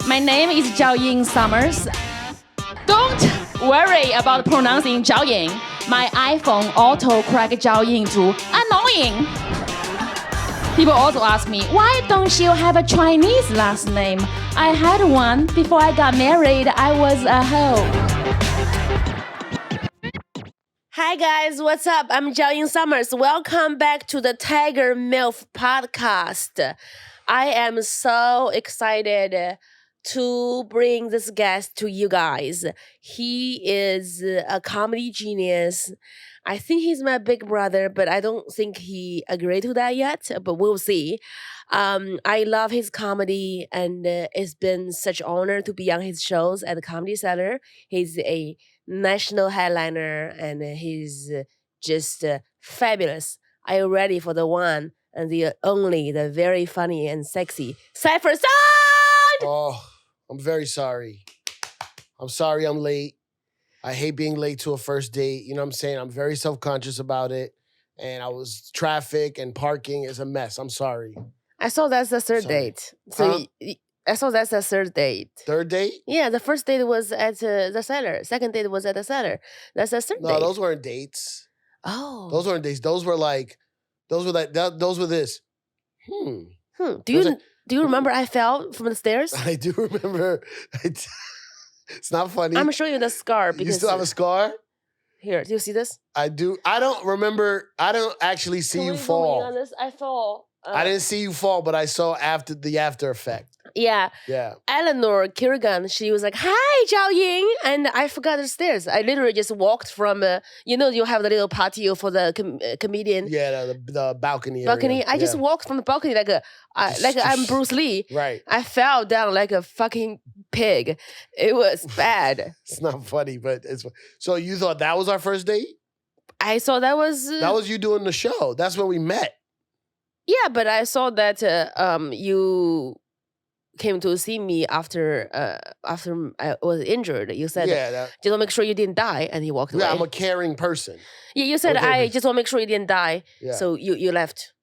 My name is Zhao Ying Summers. Don't worry about pronouncing Zhao Ying. My iPhone auto-correct Zhao Ying to annoying. People also ask me, why don't you have a Chinese last name? I had one. Before I got married, I was a hoe. Hi guys, what's up? I'm Zhao Ying Summers. Welcome back to the Tiger MILF podcast. I am so excited to bring this guest to you guys. He is a comedy genius. I think he's my big brother, but I don't think he agreed to that yet, but we'll see. I love his comedy, and it's been such an honor to be on his shows at the Comedy Cellar. He's a national headliner, and he's just fabulous. Are you ready for the one and the only, the very funny and sexy Cipha? Oh, I'm very sorry. I'm sorry I'm late. I hate being late to a first date. You know what I'm saying? I'm very self-conscious about it. And traffic and parking is a mess. I'm sorry. I saw that's the third Sorry. date. So I saw that's the third date. Third date? Yeah, the first date was at the cellar. Second date was at the cellar. That's the third date. No, those weren't dates. Oh. Those weren't dates. Those were this. Do you remember I fell from the stairs? I do remember. It's not funny. I'm showing you the scar because You still have a scar? here. Do you see this? I do. I don't remember. I don't actually see Can you we zoom in on fall. this? I fall. I didn't see you fall, but I saw the after effect. Yeah. Yeah. Eleanor Kirigan, she was like, "Hi, Zhao Ying," and I forgot the stairs. I literally just walked from, you have the little patio for the comedian Yeah, the balcony area. balcony. I just walked from the balcony like I'm Bruce Lee. Right. I fell down like a fucking pig. It was bad. It's not funny, but it's so you thought that was our first date? I saw that was That was you doing the show. That's when we met. yeah, but I saw that you came to see me after I was injured. You said, just want to make sure you didn't die, and he walked away. Yeah, I'm a caring person. Yeah, you said, Okay, I but- just want to make sure you didn't die, Yeah. so you left.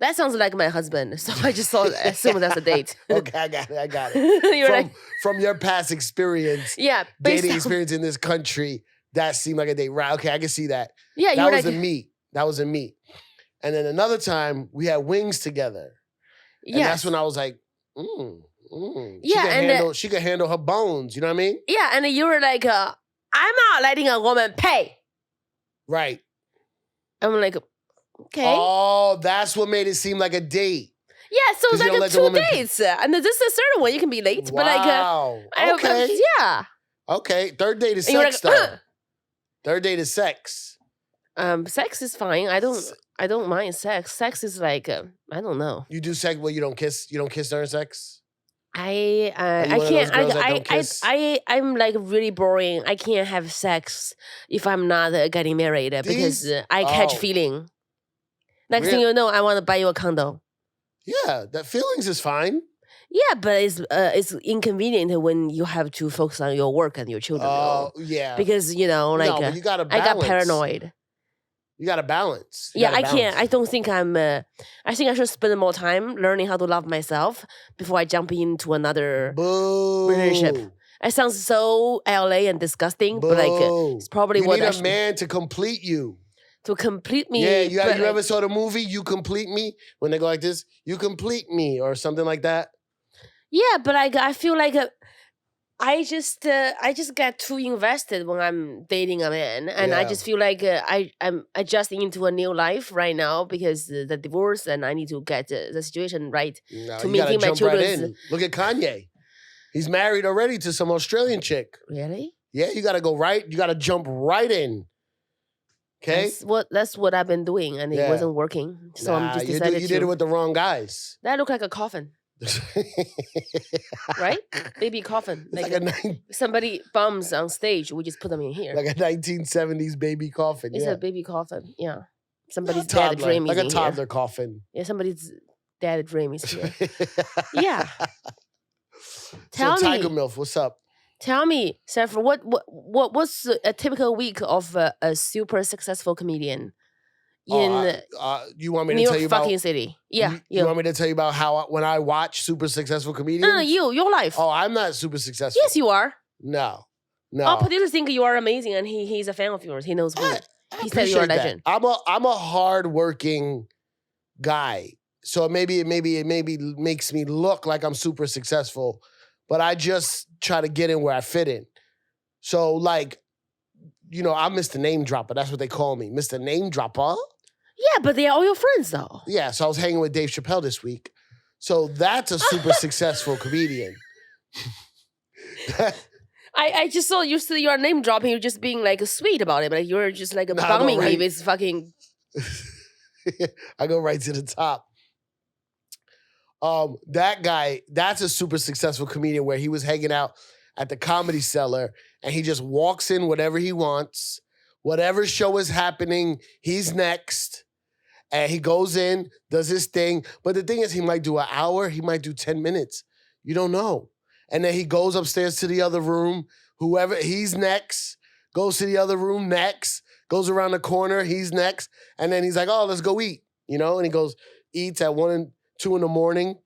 That sounds like my husband, so I just assumed that's a date. Okay, I got it. You're From your past experience, yeah, based dating on- experience in this country, that seemed like a date. Right, okay, I can see that. Yeah, That you were was like, a meet. That was a meet. And then another time, we had wings together. And yeah, that's when I was like, Yeah, she could handle her bones. You know what I mean? yeah, and you were like, I'm not letting a woman pay. Right. I'm like, okay. Oh, that's what made it seem like a date. Yeah, so 'Cause you don't like let the two woman- dates. And this is the third one. You can be late, but like, Wow. Okay. yeah. Okay. Third date is And you're sex, like, though. Third date is sex. Sex is fine. I don't mind sex. Sex is like, I don't know. You do sex, well, you don't kiss. You don't kiss during sex. I you one of those can't. girls that don't kiss? I'm like really boring. I can't have sex if I'm not getting married because I catch Oh. feeling. Next thing you know, I want to buy you a condo. Yeah, that feelings is fine. Yeah, but it's inconvenient when you have to focus on your work and your children. Oh, yeah. Because no, but you gotta I balance. got paranoid. You gotta balance. You Yeah, gotta I can't. balance. I don't think I'm. I think I should spend more time learning how to love myself before I jump into another Boo. relationship. It sounds so LA and disgusting, but like Boo. it's probably you what need I a should man to complete you. to complete me. Yeah, you but, like, ever saw the movie You Complete Me? When they go like this, you complete me, or something like that. Yeah, but like I feel like I just get too invested when I'm dating a man, and I Yeah. just feel like I'm adjusting into a new life right now because the divorce, and I need to get the situation right. No, To you gotta maintain my jump right children's- in. Look at Kanye. He's married already to some Australian chick. Really? Yeah, you gotta go right. You gotta jump right in. Okay. That's what I've been doing, and it Yeah. wasn't working. So I'm just you decided did it with the wrong guys. that looked like a coffin, right? Baby coffin. It's like a Somebody bums on stage, we just put them in here. like a 1970s baby coffin. It's yeah. a baby coffin. Yeah. Somebody's toddler, dad dream is like a in here. toddler coffin. Yeah, somebody's dad dream is here. Yeah. So Tell Tiger me, MILF, what's up? tell me, Saffron, what's a typical week of a super successful comedian in you want me New to tell York you fucking about? city. Yeah, You want me to tell you about how when I watch super successful comedians? No, your life. Oh, I'm not super successful. Yes, you are. No. All producers think you are amazing, and he's a fan of yours. He knows who. He said you're a legend. I'm a hardworking guy, so maybe it makes me look like I'm super successful, but I just try to get in where I fit in. So like, I'm Mr. Name Dropper. That's what they call me, Mr. Name Dropper. Yeah, but they're all your friends though. Yeah, so I was hanging with Dave Chappelle this week. So that's a super successful comedian. I just saw you're name dropping. You're just being like sweet about it, but you're just like bombing me with fucking. I go right to the top. That guy, that's a super successful comedian where he was hanging out at the Comedy Cellar and he just walks in whatever he wants. Whatever show is happening, he's next. And he goes in, does his thing. But the thing is, he might do an hour, he might do 10 minutes. You don't know. And then he goes upstairs to the other room. Whoever, he's next. Goes to the other room next. Goes around the corner, he's next. And then he's like, oh, let's go eat. And he goes, eats at 1 and 2 in the morning.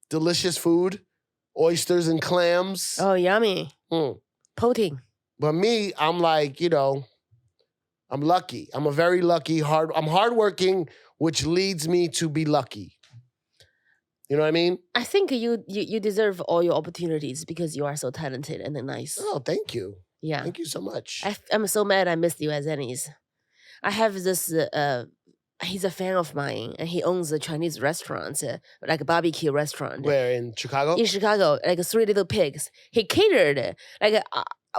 Delicious food. Oysters and clams. Oh, yummy. Poting. But me, I'm like, I'm lucky. I'm a very lucky, I'm hardworking, which leads me to be lucky. You know what I mean? I think you deserve all your opportunities because you are so talented and nice. Oh, thank you. Yeah. Thank you so much. I'm so mad I missed you at Zenny's. I have this, he's a fan of mine and he owns a Chinese restaurant, like a barbecue restaurant. Where, in Chicago? In Chicago, like 3 Little Pigs. He catered, like,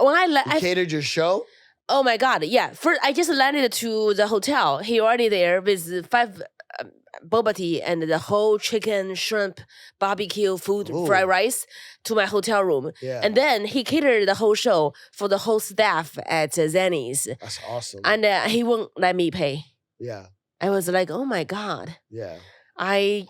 when He catered your show? Oh my God, yeah. First, I just landed to the hotel. He already there with 5 boba tea and the whole chicken, shrimp, barbecue food, fried rice to my hotel room. Yeah. And then he catered the whole show for the whole staff at Zenny's. That's awesome. And he won't let me pay. Yeah. I was like, oh my God. Yeah. I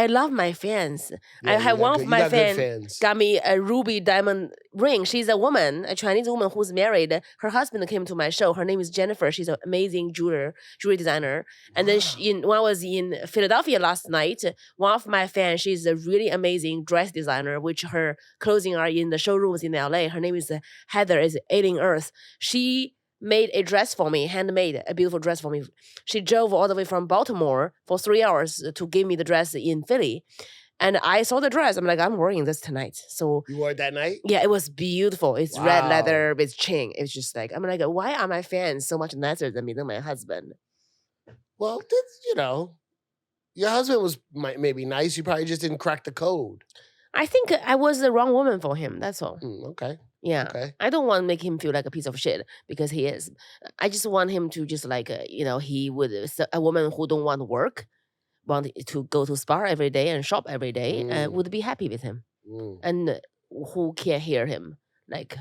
love my fans. Yeah, I had one of my fans got me a ruby diamond ring. She's a woman, a Chinese woman who's married. Her husband came to my show. Her name is Jennifer. She's an amazing jewelry designer. And then when I was in Philadelphia last night, one of my fans, she's a really amazing dress designer, which her clothing are in the showrooms in LA. Her name is Heather, is Alien Earth. She made a dress for me, handmade a beautiful dress for me. She drove all the way from Baltimore for 3 hours to give me the dress in Philly. And I saw the dress. I'm like, I'm wearing this tonight. So you wore it that night? Yeah, it was beautiful. It's red leather with chain. It's just like, I'm like, why are my fans so much nicer than me, than my husband? Well, your husband was maybe nice. You probably just didn't crack the code. I think I was the wrong woman for him. That's all. Okay. Yeah. Okay. I don't want to make him feel like a piece of shit because he is. I just want him to just like, he would, a woman who don't want to work, want to go to spa every day and shop every day, would be happy with him. And who can't hear him. Like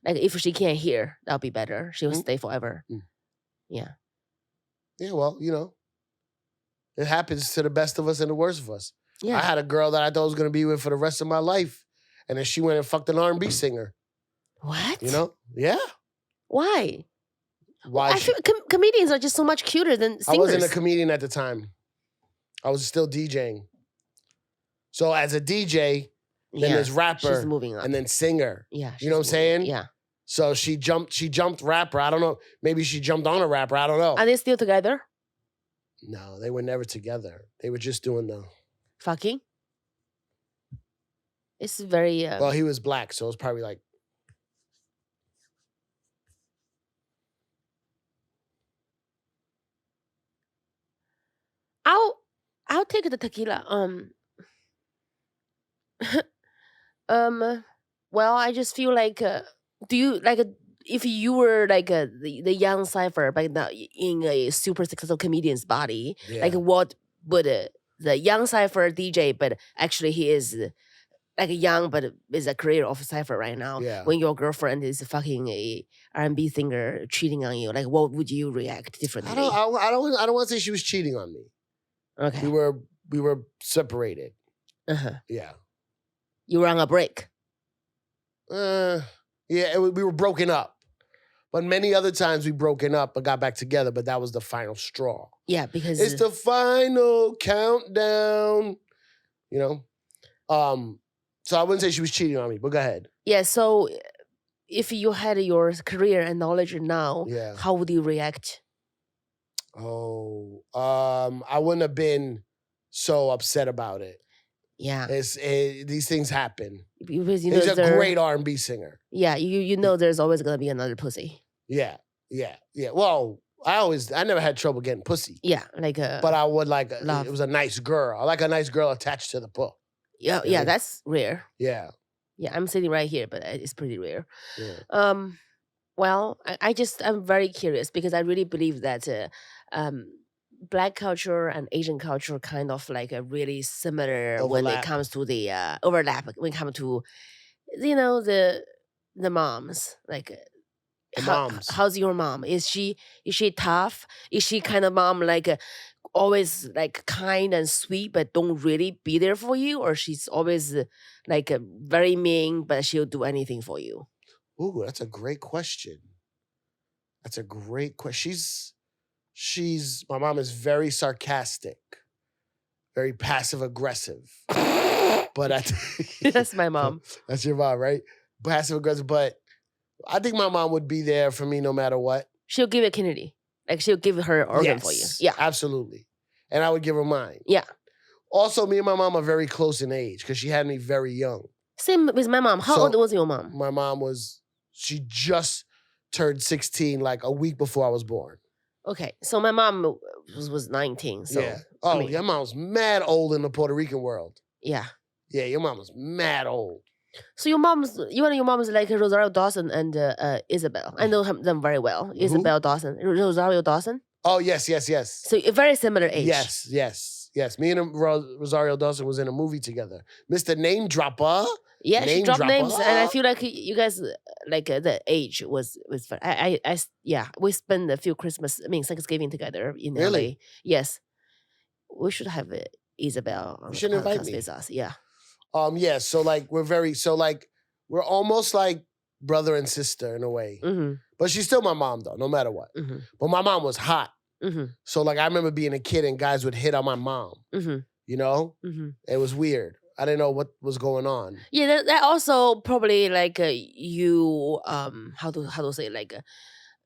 if she can't hear, that'll be better. She will stay forever. Yeah. Yeah, well, it happens to the best of us and the worst of us. Yeah. I had a girl that I thought I was going to be with for the rest of my life. And then she went and fucked an R&B singer. What? Yeah. Why? Why? I feel comedians are just so much cuter than singers. I wasn't a comedian at the time. I was still DJing. So as a DJ, then there's rapper, she's moving on. and then singer. Yeah. You know what I'm saying? Yeah. So she jumped rapper. I don't know. Maybe she jumped on a rapper. I don't know. Are they still together? No, they were never together. They were just doing the fucking. It's very. Well, he was black, so it was probably like. I'll take the tequila. Well, I just feel like. Do you like if you were like the young Cipha, but now in a super successful comedian's body? Yeah. Like, what would the young Cipha DJ, but actually he is. Like young, but is a career of Cipha right now. Yeah. When your girlfriend is fucking a R&B singer cheating on you, like what would you react differently? I don't want to say she was cheating on me. Okay. We were separated. Yeah. You were on a break. Yeah, we were broken up. But many other times we broken up but got back together, but that was the final straw. Yeah, because It's the final countdown, you know? So I wouldn't say she was cheating on me, but go ahead. yeah. So if you had your career and knowledge now, Yeah. how would you react? Oh, I wouldn't have been so upset about it. Yeah, These things happen. because you know He's a great R&B singer. Yeah, you know there's always gonna be another pussy. Yeah. Well, I never had trouble getting pussy. Yeah, like But I would like, love. it was a nice girl. I like a nice girl attached to the pull. yeah, really? that's rare. Yeah. Yeah, I'm sitting right here, but it's pretty rare. Yeah. Well, I'm very curious because I really believe that Black culture and Asian culture kind of like a really similar when it Overlap. comes to the overlap. When it comes to the moms, like The moms. how's your mom? Is she tough? Is she kind of mom like always like kind and sweet but don't really be there for you, or she's always like very mean but she'll do anything for you? Ooh, that's a great question. That's a great question. My mom is very sarcastic, very passive aggressive. But That's my mom. That's your mom, right? Passive aggressive, but I think my mom would be there for me no matter what. She'll give it Kennedy. Like she'll give her organ for you. Yes, Yeah. absolutely. And I would give her mine. Yeah. Also, me and my mom are very close in age because she had me very young. Same with my mom. How So- old was your mom? My mom she just turned 16 like a week before I was born. Okay. So my mom was 19. So yeah. Oh, I mean- your mom's mad old in the Puerto Rican world. yeah. Yeah, your mom was mad old. So you and your mom is like Rosario Dawson and Isabel. I know them very well. Isabel Dawson, Rosario Dawson. Oh, yes. So a very similar age. Yes. Me and Rosario Dawson was in a movie together. Mr. Name Dropper. Yeah, she Name dropped dropper. names, and I feel like you guys like the age was fun. Yeah, we spent a few Thanksgiving together in Really? LA. Yes, we should have Isabel on You the should invite podcast me. with us. Yeah. Yeah, so like we're almost like brother and sister in a way. Mm-hmm. But she's still my mom though, no matter what. Mm-hmm. But my mom was hot. Mm-hmm. So like I remember being a kid and guys would hit on my mom. Mm-hmm. You know? Mm-hmm. It was weird. I didn't know what was going on. Yeah, that also probably like you how to say like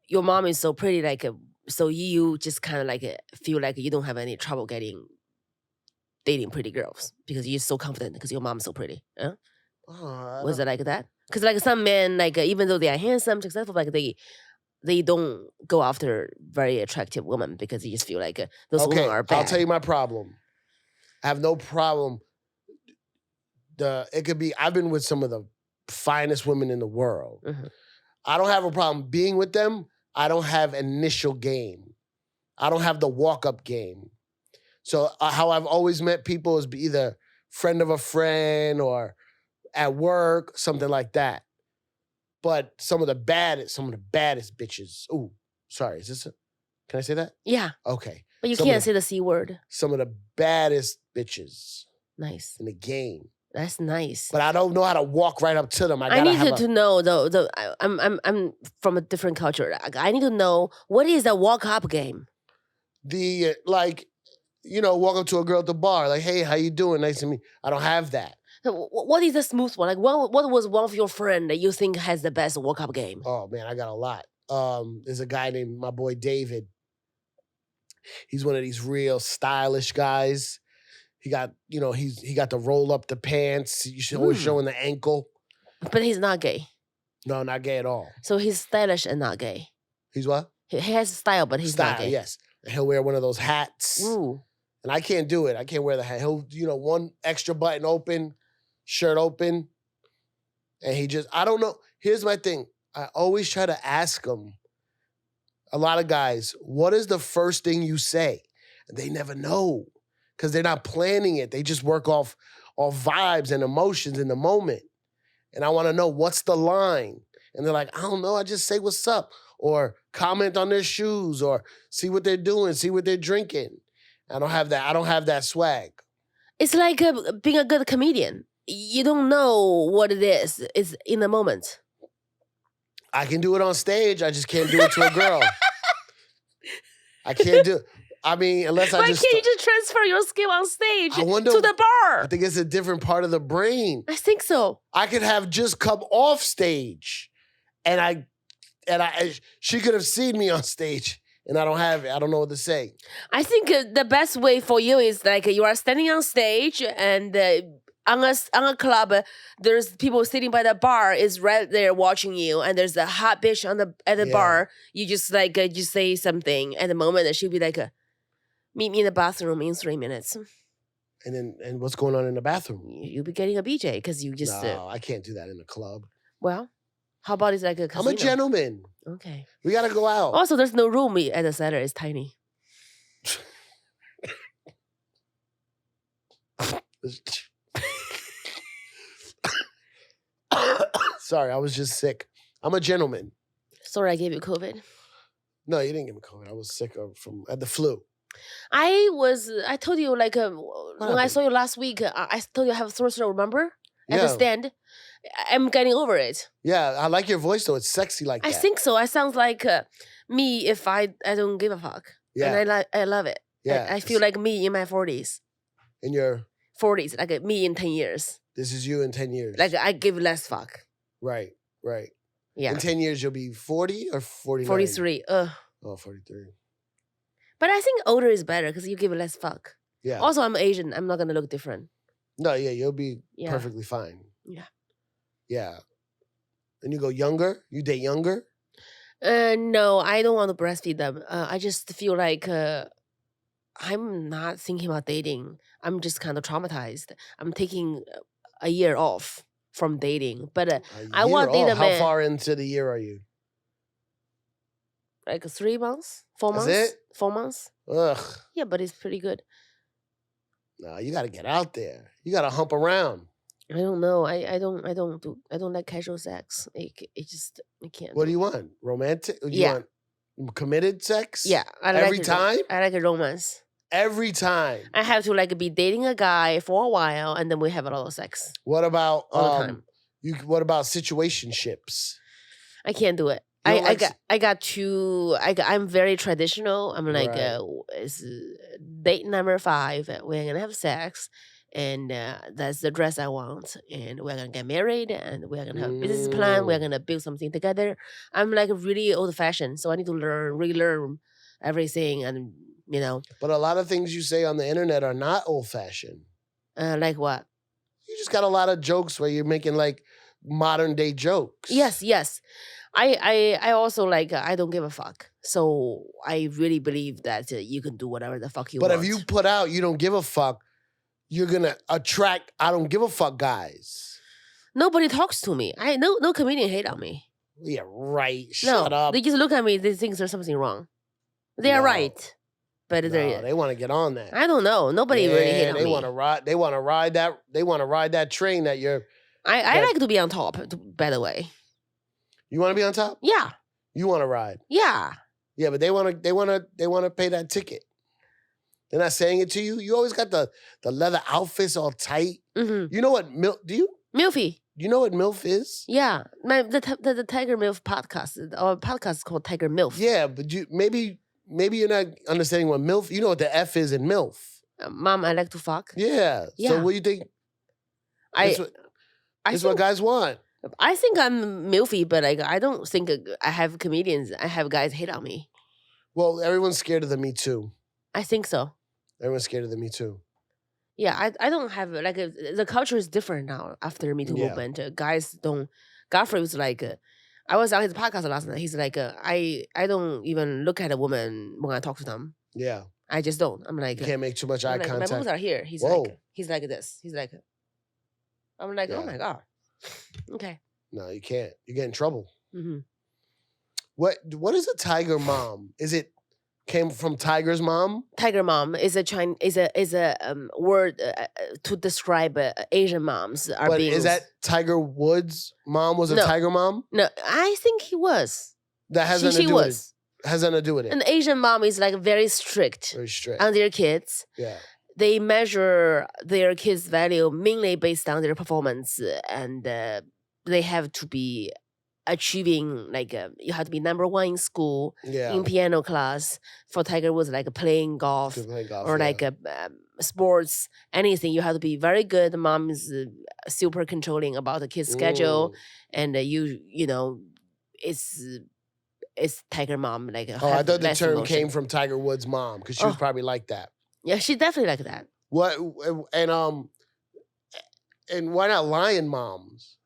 your mom is so pretty like so you just kind of like feel like you don't have any trouble dating pretty girls because you're so confident because your mom's so pretty. Huh? Was it like that? Because like some men like even though they are handsome, successful, like they don't go after very attractive women because they just feel like those women are bad. I'll tell you my problem. I have no problem. It could be, I've been with some of the finest women in the world. Mhm. I don't have a problem being with them. I don't have initial game. I don't have the walk-up game. So how I've always met people is be either friend of a friend or at work, something like that. But some of the baddest bitches. Ooh, sorry, can I say that? Yeah, Okay. but you Some of can't the- say the C word. Some of the baddest bitches Nice. in the game. That's nice. But I don't know how to walk right up to them. I need to know though. I'm from a different culture. I need to know what is the walk up game. the walk up to a girl at the bar, like, hey, how you doing? Nice to meet. I don't have that. So what is the smooth one? Like what was one of your friend that you think has the best walk up game? Oh man, I got a lot. There's a guy named my boy David. He's one of these real stylish guys. He got, he got to roll up the pants. You should always showing the ankle. But he's not gay. No, not gay at all. So he's stylish and not gay. He's what? He has style, but he's not Style, gay. yes. And he'll wear one of those hats. Ooh. And I can't do it. I can't wear the hat. He'll, one extra button open, shirt open. And I don't know. Here's my thing. I always try to ask him, a lot of guys, what is the first thing you say? And they never know because they're not planning it. They just work off vibes and emotions in the moment. And I want to know what's the line. And they're like, I don't know. I just say what's up or comment on their shoes or see what they're doing, see what they're drinking. I don't have that. I don't have that swag. It's like being a good comedian. You don't know what it is. It's in the moment. I can do it on stage. I just can't do it to a girl. I can't do. I mean, unless Why I just. can't you just transfer your skill on stage I wonder, to the bar? I think it's a different part of the brain. I think so. I could have just come off stage, and she could have seen me on stage, and I don't have it. I don't know what to say. I think the best way for you is like you are standing on stage and on a club, there's people sitting by the bar is right there watching you, and there's a hot bitch at the bar. You just like just say something at the moment, and she'll be like, "Meet me in the bathroom in 3 minutes." And what's going on in the bathroom? You'll be getting a BJ because you just. No, I can't do that in a club. Well, how about it's like a casino? I'm a gentleman. Okay. We gotta go out. Also, there's no room at the center. It's tiny. Sorry, I was just sick. I'm a gentleman. Sorry, I gave you COVID. No, you didn't give me COVID. I was sick at the flu. I told you like when I saw you last week, I told you I have a sore throat, remember? At the stand. I'm getting over it. Yeah, I like your voice though. It's sexy like that. I think so. I sound like me if I don't give a fuck. Yeah. And I love it. Yeah. I feel like me in my 40s. In your 40s, like me in 10 years. This is you in 10 years. Like I give less fuck. Right. Yeah. In 10 years, you'll be 40 or 49? 43. Oh, 43. But I think older is better because you give less fuck. Yeah. Also, I'm Asian. I'm not going to look different. No, yeah, you'll be perfectly fine. Yeah. Yeah. And you go younger? You date younger? No, I don't want to breastfeed them. I just feel like I'm not thinking about dating. I'm just kind of traumatized. I'm taking a year off from dating. But I want to date a man. How far into the year are you? Like 3 months? 4 months? That's it? 4 months? Ugh. Yeah, but it's pretty good. No, you got to get out there. You got to hump around. I don't know. I don't like casual sex. I can't. What do you want? Romantic? You Yeah. want committed sex? Yeah. Every time? I like a romance. Every time. I have to like be dating a guy for a while and then we have a lot of sex. What about all the time. What about situationships? I can't do it. You don't like I'm very traditional. I'm like, Right. It's date number 5. We're gonna have sex, and that's the dress I want. And we're gonna get married, and we're gonna have a business plan. We're gonna build something together. I'm like really old fashioned, so I need to relearn everything, and But a lot of things you say on the internet are not old fashioned. like what? You just got a lot of jokes where you're making like modern day jokes. Yes. I also like I don't give a fuck. So I really believe that you can do whatever the fuck you But want. if you put out you don't give a fuck, you're gonna attract I don't give a fuck guys. Nobody talks to me. No comedian hate on me. Yeah, right. No, Shut up. they just look at me. They think there's something wrong. They are No. right, but No, they want to get on that. I don't know. Nobody really hate on they me. want to ride. They want to ride that. They want to ride that train that you're. I like to be on top. By the way, You want to be on top. yeah, You want to ride. yeah. Yeah, but they want to pay that ticket. They're not saying it to you. You always got the leather outfits all tight. Mm-hmm. You know what MILF? Milfy. You know what MILF is? Yeah, the Tiger MILF podcast. Our podcast is called Tiger MILF. Yeah, but maybe you're not understanding what MILF. You know what the F is in MILF. Mom, I like to fuck. Yeah. Yeah. So what do you think? That's what guys want. I think I'm milfy, but like I don't think I have comedians. I have guys hate on me. Well, everyone's scared of the Me Too. I think so. Everyone's scared of the Me Too. Yeah, I don't have like the culture is different now after Me Too Yeah. movement. Guys don't. Godfrey was like, I was on his podcast last night. He's like, I don't even look at a woman when I talk to them. Yeah. I just don't. I'm like, You can't make too much eye I'm like, my contact. boobs are here. He's Whoa. like this. He's like, I'm like, oh Yeah. my god. Okay. No, you can't. You get in trouble. Mm-hmm. What is a tiger mom? Is it came from Tiger's mom? Tiger mom is a word to describe Asian moms are But being. is that Tiger Woods' mom was a No. tiger mom? No, I think he was. That has nothing She to do with was. it. Has nothing to do with it. An Asian mom is like very strict Very strict. on their kids. Yeah. They measure their kids' value mainly based on their performance, and they have to be achieving like you have to be number one in school, Yeah. in piano class. For Tiger Woods, like playing golf To play golf, or yeah. like sports, anything. You have to be very good. Mom is super controlling about the kid's schedule, and you know, it's Tiger mom. Like Oh, I have thought the less term emotion. came from Tiger Woods' mom because she was Oh. probably like that. Yeah, she definitely like that. What and why not lion moms?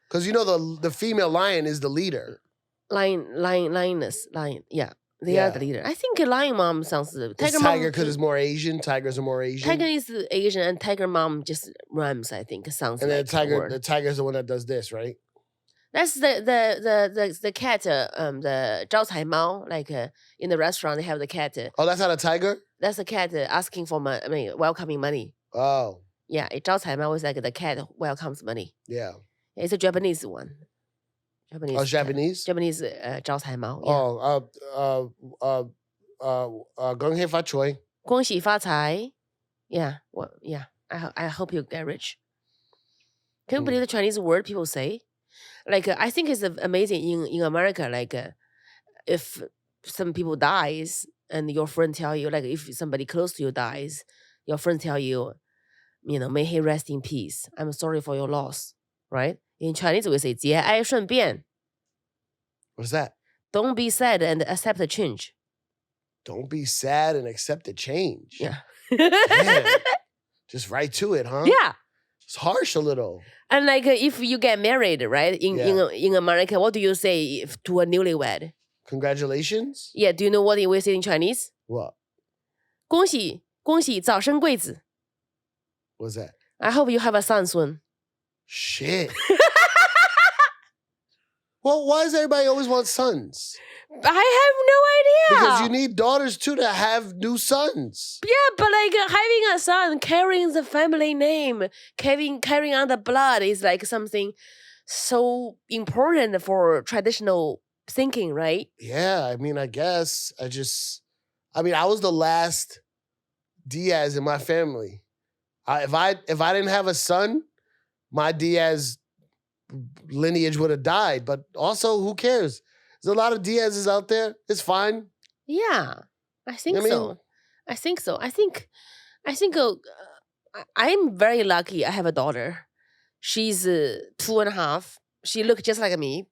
Because you know the female lion is the leader. Lioness. Yeah. They are the leader. I think lion mom sounds Tiger mom because it's more Asian. Tigers are more Asian. Tiger is Asian and Tiger mom just rhymes, I think. Sounds and then like the tiger's the one that does this, right? That's the cat, the 招财猫, like in the restaurant they have the cat. Oh, that's not a tiger? That's the cat asking for money, I mean, welcoming money. Oh. Yeah, 招财猫is like the cat welcomes money. Yeah. It's a Japanese one. Japanese. Oh, Japanese? Japanese 招财猫. Yeah. Oh, 恭喜发财. 恭喜发财. Yeah. Well, yeah. I hope you get rich. Can you believe the Chinese word people say? Like I think it's amazing in America. Like if some people dies and your friend tell you, like if somebody close to you dies, your friend tell you, you know, may he rest in peace. I'm sorry for your loss, right? In Chinese we say 节哀顺变. What's that? Don't be sad and accept the change. Don't be sad and accept the change. Yeah. Man, just right to it, huh? Yeah. It's harsh a little. And like if you get married, right? In America, what do you say to a newlywed? Congratulations? Yeah, do you know what we say in Chinese? What? 恭喜恭喜早生贵子. What's that? I hope you have a son soon. Shit. Well, why does everybody always want sons? I have no idea. Because you need daughters too to have new sons. Yeah, but like having a son, carrying the family name, carrying on the blood is like something so important for traditional thinking, right? Yeah, I mean, I guess I was the last Diaz in my family. If I didn't have a son, my Diaz lineage would have died. But also, who cares? There's a lot of Diaz's out there. It's fine. Yeah, I think You know what I so. mean? I think so. I think I'm very lucky. I have a daughter. She's 2.5. She looks just like me,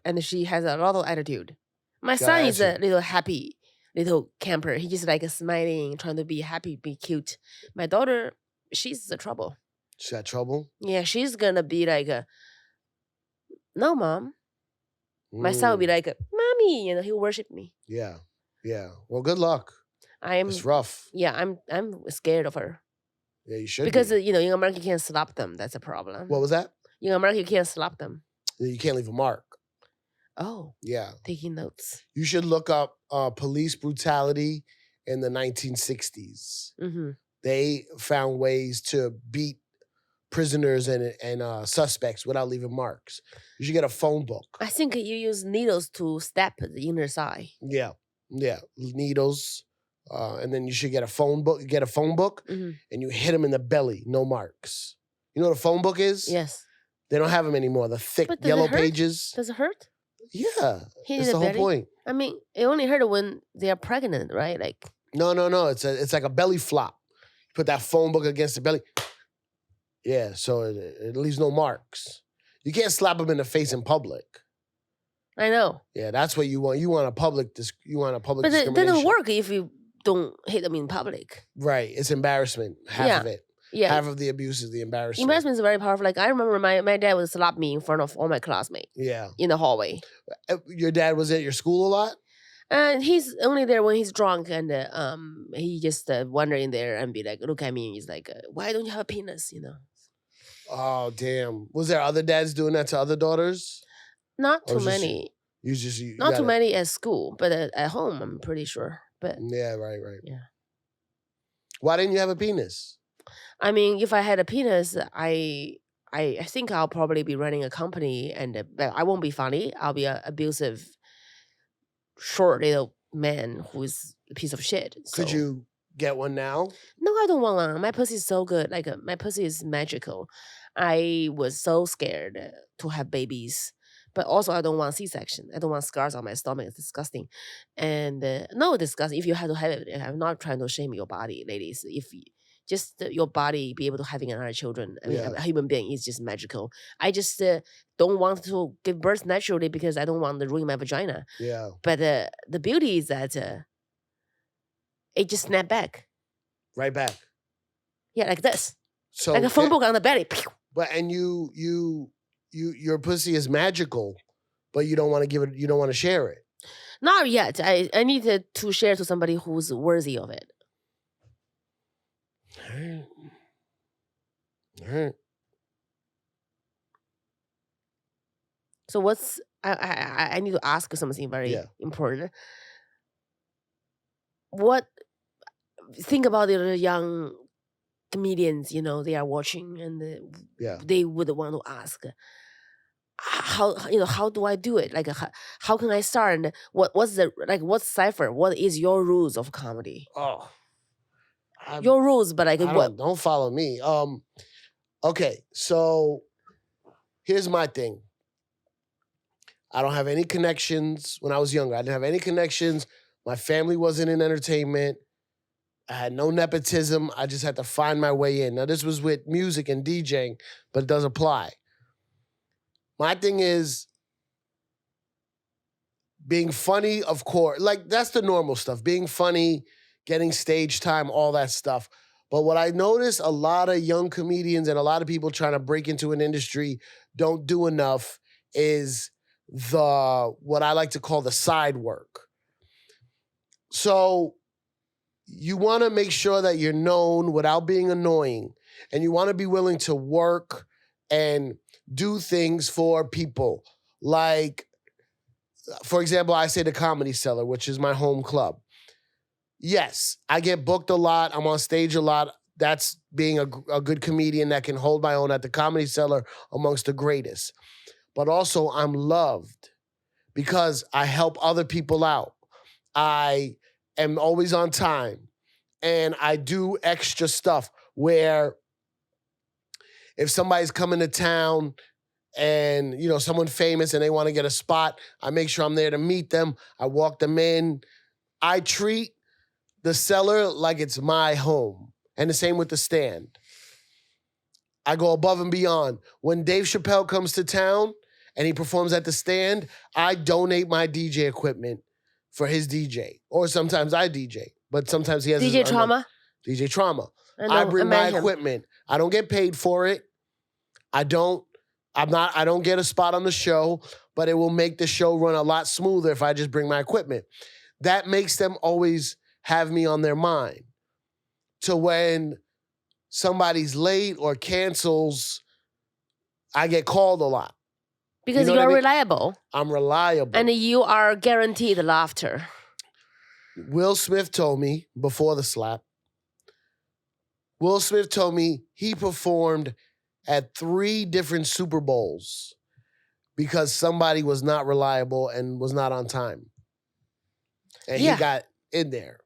and she has a lot of attitude. My son is a Gotcha. little happy, little camper. He just like smiling, trying to be happy, be cute. My daughter, she's the trouble. She got trouble? Yeah, she's gonna be like, no, mom. My son will be like, mommy. You know, he'll worship me. Yeah. Yeah. Well, good luck. It's rough. Yeah, I'm scared of her. Yeah, you should Because, be. you know, in America, you can't slap them. That's a problem. What was that? In America, you can't slap them. You can't leave a mark. Oh, Yeah. taking notes. You should look up police brutality in the 1960s. Mm-hmm. They found ways to beat prisoners and suspects without leaving marks. You should get a phone book. I think you use needles to stab the inner thigh. Yeah. Yeah. Needles. And then you should get a phone book. You get a phone book Mm-hmm. and you hit them in the belly. No marks. You know what a phone book is? Yes. They don't have them anymore. The thick But does yellow it hurt? pages. Does it hurt? Yeah. Hit That's in the whole belly? point. I mean, it only hurt when they are pregnant, right? Like, No. It's like a belly flop. Put that phone book against the belly. Yeah, so it leaves no marks. You can't slap them in the face in public. I know. Yeah, that's what you want. You want a public But it discrimination. doesn't work if you don't hit them in public. Right. It's embarrassment. Half of it. Yeah. Half of the abuse is the embarrassment. Embarrassment is very powerful. Like, I remember my dad would slap me in front of all my classmates Yeah. in the hallway. Your dad was at your school a lot? And he's only there when he's drunk, and he just wander in there and be like, look at me. He's like, why don't you have a penis? You know, Oh, damn. Was there other dads doing that to other daughters? not Or too was this many, you not too gotta- many at school, but at home, I'm pretty sure. But Yeah, right. Yeah. Why didn't you have a penis? I mean, if I had a penis, I think I'll probably be running a company, and but I won't be funny. I'll be an abusive, short little man who is a piece of shit. Could So- you get one now? No, I don't want one. My pussy is so good. Like my pussy is magical. I was so scared to have babies But also, I don't want C-section. I don't want scars on my stomach. It's disgusting. And no, disgusting. If you have to have it, I'm not trying to shame your body, ladies. If just your body be able to having another children. I mean, a human being is just magical. I just don't want to give birth naturally because I don't want to ruin my vagina. Yeah. But the beauty is that it just snap back. Right back. Yeah, like this. So like a phone book on the belly. But and your pussy is magical, but you don't want to give it. You don't want to share it. Not yet. I need to share to somebody who's worthy of it. All right. So what's I need to ask something very important. What think about the young comedians? You know, they are watching and they would want to ask, how do I do it? Like how can I start? And what's Cipha? What is your rules of comedy? Oh, your rules, but like what? Don't follow me. Okay, so here's my thing. I don't have any connections. When I was younger, I didn't have any connections. My family wasn't in entertainment. I had no nepotism. I just had to find my way in. Now, this was with music and DJing, but it does apply. My thing is being funny, of course. Like, that's the normal stuff. Being funny, getting stage time, all that stuff. But what I notice a lot of young comedians and a lot of people trying to break into an industry don't do enough is what I like to call the side work. So you want to make sure that you're known without being annoying, and you want to be willing to work and do things for people. Like, for example, I say the Comedy Cellar, which is my home club. Yes, I get booked a lot. I'm on stage a lot. That's being a good comedian that can hold my own at the Comedy Cellar amongst the greatest. But also I'm loved because I help other people out. I am always on time. And I do extra stuff where if somebody's coming to town and, you know, someone famous and they want to get a spot, I make sure I'm there to meet them. I walk them in. I treat the cellar like it's my home. And the same with the stand. I go above and beyond. When Dave Chappelle comes to town and he performs at the stand, I donate my DJ equipment for his DJ. Or sometimes I DJ, but sometimes he has DJ Trauma? DJ Trauma. I bring my equipment. I don't get paid for it. I don't get a spot on the show, but it will make the show run a lot smoother if I just bring my equipment. That makes them always have me on their mind. To when somebody's late or cancels, I get called a lot. Because you're reliable. I'm reliable. And you are guaranteed laughter. Will Smith told me before the slap, Will Smith told me he performed at 3 different Super Bowls because somebody was not reliable and was not on time. And he got in there.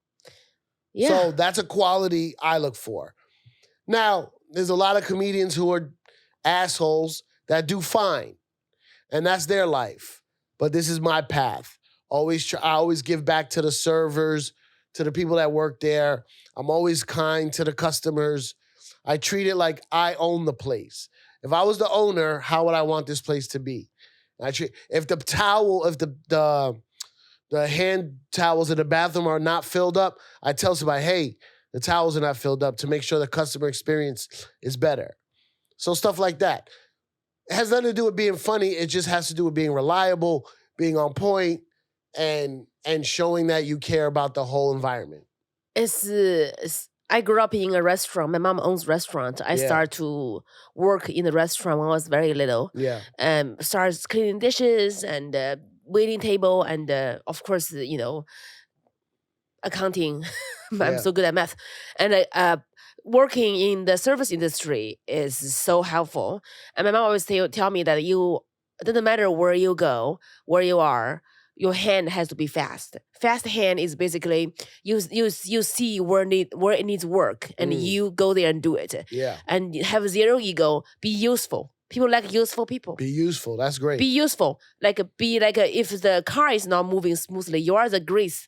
Yeah. So that's a quality I look for. Now, there's a lot of comedians who are assholes that do fine. And that's their life. But this is my path. I always give back to the servers, to the people that work there. I'm always kind to the customers. I treat it like I own the place. If I was the owner, how would I want this place to be? If the hand towels in the bathroom are not filled up, I tell somebody, hey, the towels are not filled up to make sure the customer experience is better. So stuff like that. It has nothing to do with being funny. It just has to do with being reliable, being on point, and showing that you care about the whole environment. I grew up in a restaurant. My mom owns a restaurant. I started to work in the restaurant when I was very little. Yeah. Started cleaning dishes and waiting table and of course, you know, accounting. I'm so good at math. And working in the service industry is so helpful. And my mom always tell me that it doesn't matter where you go, where you are, your hand has to be fast. Fast hand is basically you see where it needs work and you go there and do it. Yeah. And have zero ego, be useful. People like useful people. Be useful. That's great. Be useful. Like if the car is not moving smoothly, you are the grease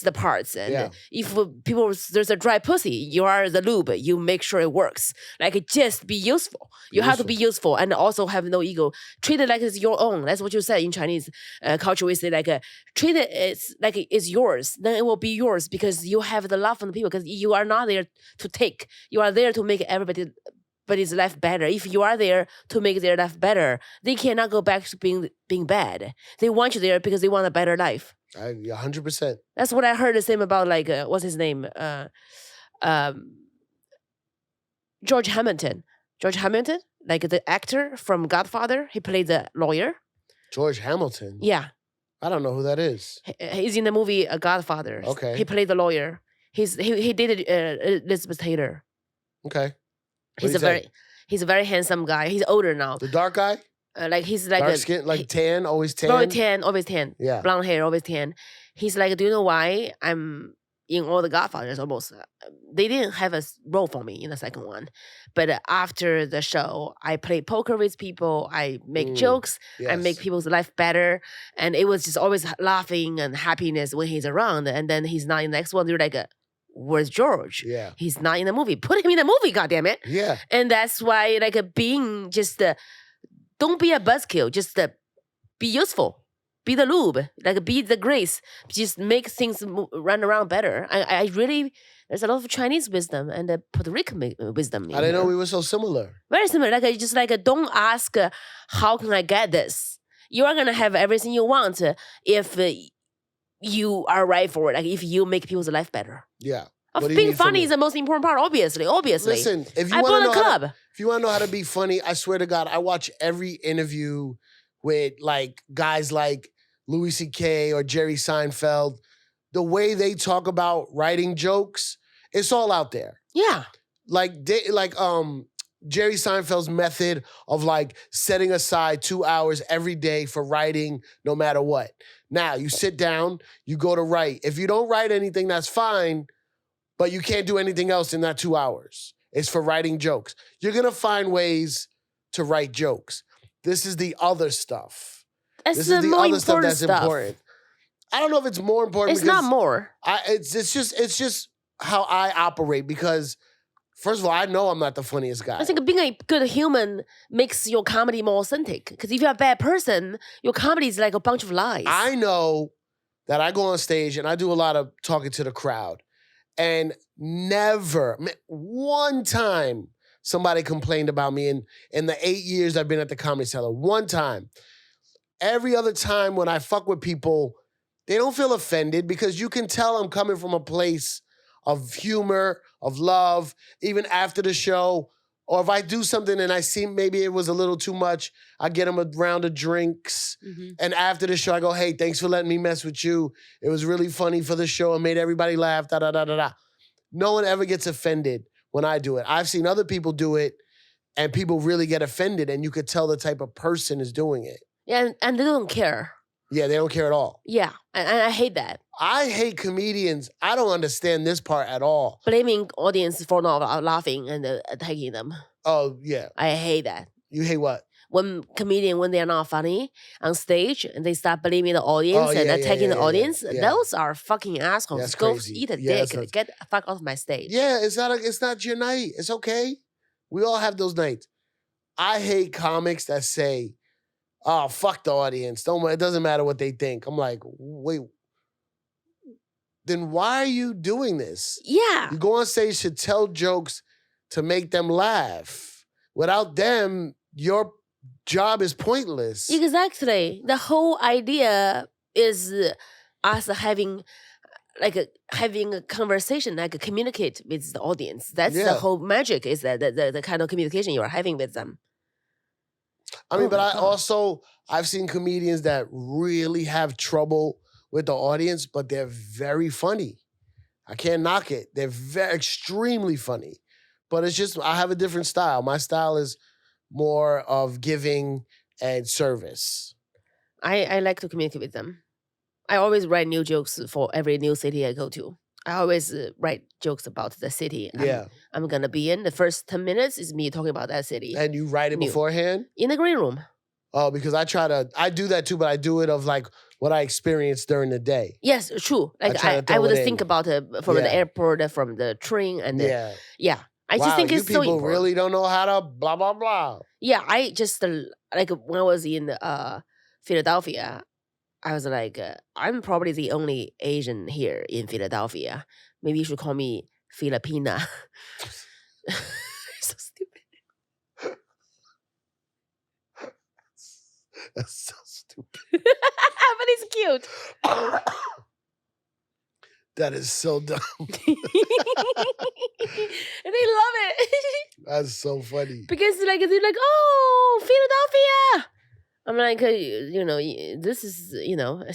the parts. And if there's a dry pussy, you are the lube. You make sure it works. Like just be useful. You have to be useful and also have no ego. Treat it like it's your own. That's what you said in Chinese culture. We say treat it like it's yours. Then it will be yours because you have the love from the people. Because you are not there to take. You are there to make everybody's life better. If you are there to make their life better, they cannot go back to being bad. They want you there because they want a better life. 100%. That's what I heard the same about what's his name? George Hamilton. George Hamilton, like the actor from Godfather, he played the lawyer. George Hamilton? Yeah. I don't know who that is. He's in the movie Godfather. Okay. He played the lawyer. He did Elizabeth Taylor. Okay. He's a very handsome guy. He's older now. The dark guy? He's like dark skin, like tan, always tan. Always tan. Yeah. Blonde hair, always tan. He's like, do you know why I'm in all the Godfathers almost? They didn't have a role for me in the second one, but after the show, I play poker with people. I make jokes. Yes. I make people's life better, and it was just always laughing and happiness when he's around. And then he's not in the next one. They're like, where's George? Yeah. He's not in the movie. Put him in the movie, goddammit. Yeah. And that's why being just don't be a buzzkill. Just be useful. Be the lube. Be the grace. Just make things run around better. I really, there's a lot of Chinese wisdom and Puerto Rican wisdom. I didn't know we were so similar. Very similar. Don't ask, how can I get this? You are going to have everything you want if you are right for it. If you make people's life better. Yeah. Being funny is the most important part, obviously. Listen, if you want to know how to be funny, I swear to God, I watch every interview with guys like Louis C.K. or Jerry Seinfeld. The way they talk about writing jokes, it's all out there. Yeah. Jerry Seinfeld's method of setting aside 2 hours every day for writing no matter what. Now, you sit down, you go to write. If you don't write anything, that's fine, but you can't do anything else in that 2 hours. It's for writing jokes. You're going to find ways to write jokes. This is the other stuff. This is the other stuff that's important. I don't know if it's more important. It's not more. It's just how I operate because, first of all, I know I'm not the funniest guy. I think being a good human makes your comedy more authentic. Because if you're a bad person, your comedy is like a bunch of lies. I know that I go on stage and I do a lot of talking to the crowd. And never, one time, somebody complained about me in the 8 years I've been at the Comedy Cellar. One time. Every other time when I fuck with people, they don't feel offended because you can tell I'm coming from a place of humor, of love, even after the show. Or if I do something and I see maybe it was a little too much, I get them a round of drinks. Mm-hmm. And after the show, I go, hey, thanks for letting me mess with you. It was really funny for the show. It made everybody laugh, da-da-da-da-da. No one ever gets offended when I do it. I've seen other people do it and people really get offended and you could tell the type of person is doing it. Yeah, and they don't care. Yeah, they don't care at all. Yeah, and I hate that. I hate comedians. I don't understand this part at all. Blaming audience for not laughing and attacking them. Oh, yeah. I hate that. You hate what? When they're not funny on stage and they start blaming the audience and attacking the audience, those are fucking assholes. That's Go crazy. eat a dick. Get the fuck off my stage. Yeah, it's not your night. It's okay. We all have those nights. I hate comics that say, oh, fuck the audience. It doesn't matter what they think. I'm like, wait, then why are you doing this? Yeah. You go on stage to tell jokes to make them laugh. Without them, your job is pointless. Exactly. The whole idea is us having a conversation, communicate with the audience. That's the whole magic, is that the kind of communication you are having with them. I mean, I've seen comedians that really have trouble with the audience, but they're very funny. I can't knock it. They're extremely funny. But it's just, I have a different style. My style is more of giving and service. I like to communicate with them. I always write new jokes for every new city I go to. I always write jokes about the city. I'm gonna be in. The first 10 minutes is me talking about that city. And you write it beforehand? In the green room. Oh, because I do that too, but I do it of like what I experienced during the day. Yes, true. Like I would think about it from the airport, from the train, and I just think it's so important. People really don't know how to blah blah blah. Yeah, I just like when I was in Philadelphia, I was like, I'm probably the only Asian here in Philadelphia. Maybe you should call me Filipina. So stupid. That's so stupid. But it's cute. That is so dumb. And they love it. That's so funny. Because they're like, oh, Philadelphia. I'm like, this is,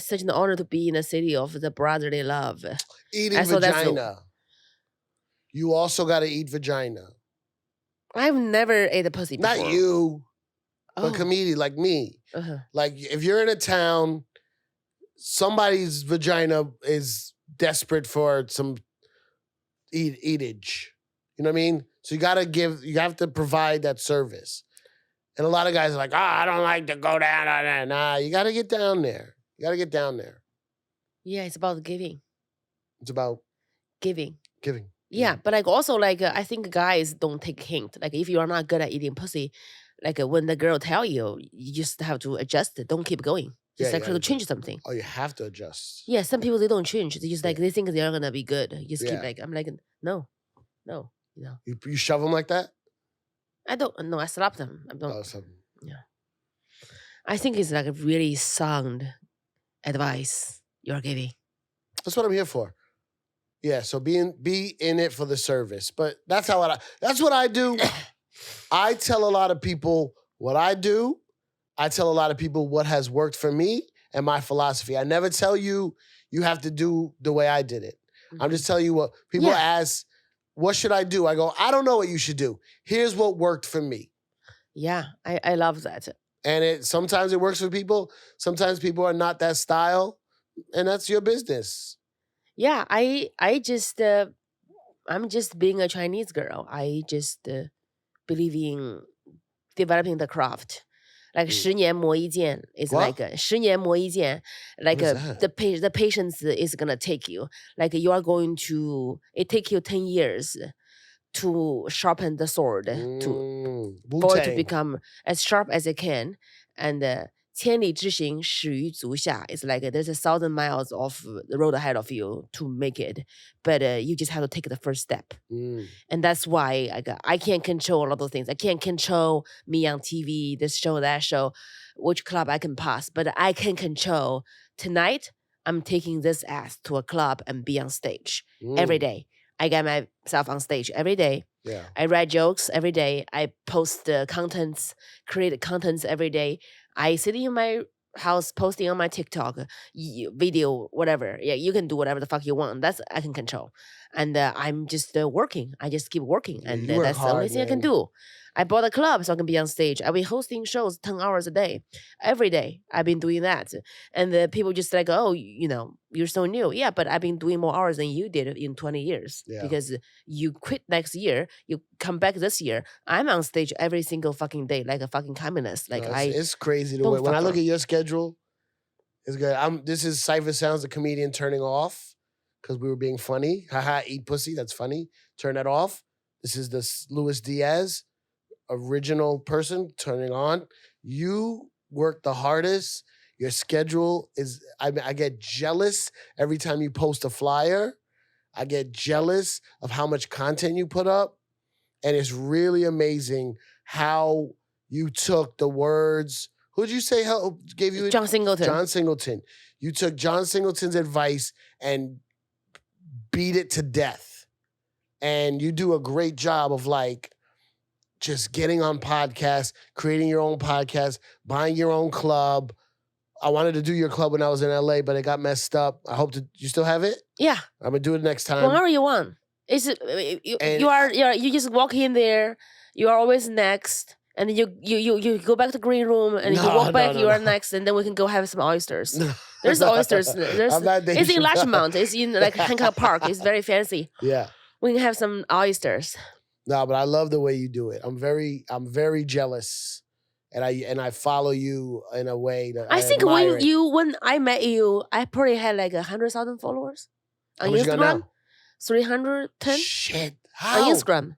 such an honor to be in a city of the brotherly love. Eating vagina. You also got to eat vagina. I've never ate a pussy before. Not you, but comedian like me. Uh-huh. Like, if you're in a town, somebody's vagina is desperate for some eatage. You know what I mean? So you have to provide that service. And a lot of guys are like, I don't like to go down. Nah, you got to get down there. You got to get down there. Yeah, it's about giving. It's about giving. Giving. Yeah, but like also like I think guys don't take hint. Like if you are not good at eating pussy, like when the girl tell you, you just have to adjust it. Don't keep going. Just try to change something. Oh, you have to adjust. Yeah, some people they don't change. They just like they think they're gonna be good. You just keep like I'm like no. You shove them like that? I don't. No, I slap them. I don't. Oh, something. Yeah. I think it's like a really sound advice you're giving. That's what I'm here for. Yeah. So be in it for the service. But that's what I do. I tell a lot of people what I do. I tell a lot of people what has worked for me and my philosophy. I never tell you have to do the way I did it. Mm-hmm. I'm just telling you what people ask. What should I do? I go, I don't know what you should do. Here's what worked for me. Yeah, I love that. And sometimes it works for people. Sometimes people are not that style, and that's your business. Yeah, I'm just being a Chinese girl. I just believe in developing the craft. Like 10年磨一剑 is what? Like 10年磨一剑. Like the patience is gonna take you. Like you are going to it take you 10 years to sharpen the sword for it to become as sharp as it can. And 千里之行始于足下. It's like there's 1,000 miles of the road ahead of you to make it, but you just have to take the first step. And that's why I can't control a lot of things. I can't control me on TV, this show, that show, which club I can pass, but I can control tonight. I'm taking this ass to a club and be on stage every day. I get myself on stage every day. Yeah. I write jokes every day. I post contents, create contents every day. I sit in my house posting on my TikTok video, whatever. Yeah, you can do whatever the fuck you want. That's I can control. And I'm just working. I just keep working. And that's the only thing I can do. I bought a club so I can be on stage. I've been hosting shows 10 hours a day. Every day I've been doing that. And the people just like, oh, you're so new. Yeah, but I've been doing more hours than you did in 20 years. Yeah. Because you quit next year, you come back this year. I'm on stage every single fucking day like a fucking communist. Like it's crazy the way. When I look at your schedule, it's good. This is Cipha Sounds, the comedian turning off because we were being funny. Haha, eat pussy. That's funny. Turn that off. This is the Luis Diaz original person turning on. You work the hardest. Your schedule is, I get jealous every time you post a flyer. I get jealous of how much content you put up. And it's really amazing how you took the words. Who'd you say gave you it? John Singleton. John Singleton. You took John Singleton's advice and beat it to death. And you do a great job of just getting on podcasts, creating your own podcast, buying your own club. I wanted to do your club when I was in LA, but it got messed up. I hope you still have it? Yeah. I'm gonna do it next time. Whenever you want. You just walk in there. You are always next. And you go back to the green room and you walk back. You are next, and then we can go have some oysters. There's oysters. It's in Larchmont. It's in like Hancock Park. It's very fancy. Yeah. We can have some oysters. No, but I love the way you do it. I'm very jealous, and I follow you in a way that I think admire when I met you, I probably had like 100,000 followers on How much you got Instagram. now? 310 Shit. How? on Instagram.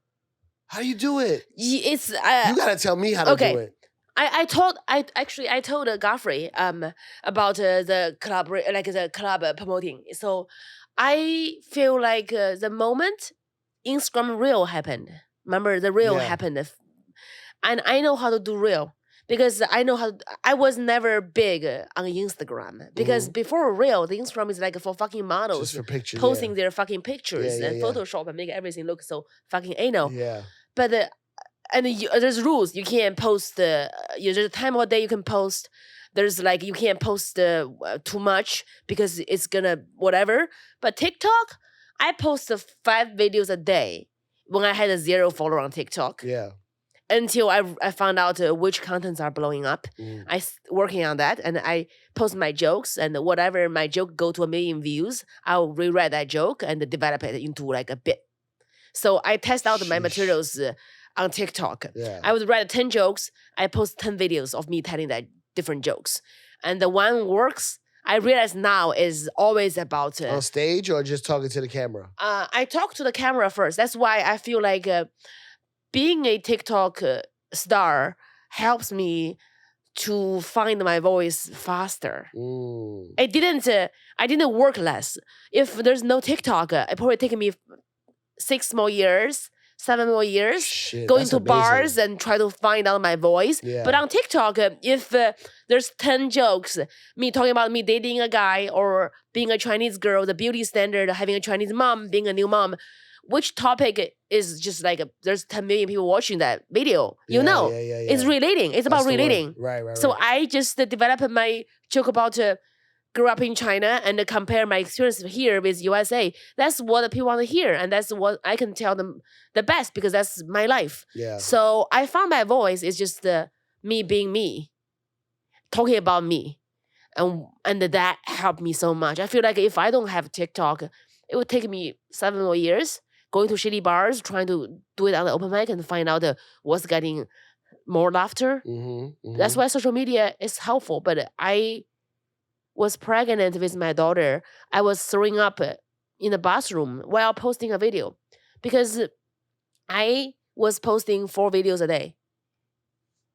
How do you do it? It's You gotta tell me how to do it. I told Godfrey about the club the club promoting. So I feel like the moment Instagram Reel happened. Remember the Reel happened, and I know how to do Reel because I know how. I was never big on Instagram because before Reel, the Instagram is like for fucking models, Just for pictures, posting their fucking pictures and Photoshop and make everything look so fucking anal. Yeah. But there's rules. You can't post there's a time of day you can post. There's like you can't post too much because it's gonna whatever. But TikTok, I post 5 videos a day when I had 0 follower on TikTok. Yeah. Until I found out which contents are blowing up. I working on that, and I post my jokes, and whatever my joke go to 1 million views, I'll rewrite that joke and develop it into like a bit. So I test out my materials on TikTok. Yeah. I would write 10 jokes. I post 10 videos of me telling that different jokes, and the one works. I realize now is always about on stage or just talking to the camera. I talk to the camera first. That's why I feel like being a TikTok star helps me to find my voice faster. I didn't work less. If there's no TikTok, it probably taken me 6 more years, 7 more years, going to bars and try to find out my voice. Yeah. But on TikTok, if there's 10 jokes, me talking about me dating a guy or being a Chinese girl, the beauty standard, having a Chinese mom, being a new mom, which topic is just like there's 10 million people watching that video. It's relating. It's about relating. Right. So I just developed my joke about grew up in China and compare my experience here with USA. That's what the people want to hear, and that's what I can tell them the best because that's my life. Yeah. So I found my voice is just me being me, talking about me, and that helped me so much. I feel like if I don't have TikTok, it would take me 7 more years going to shitty bars, trying to do it on the open mic and find out what's getting more laughter. That's why social media is helpful. But I was pregnant with my daughter. I was throwing up in the bathroom while posting a video because I was posting 4 videos a day.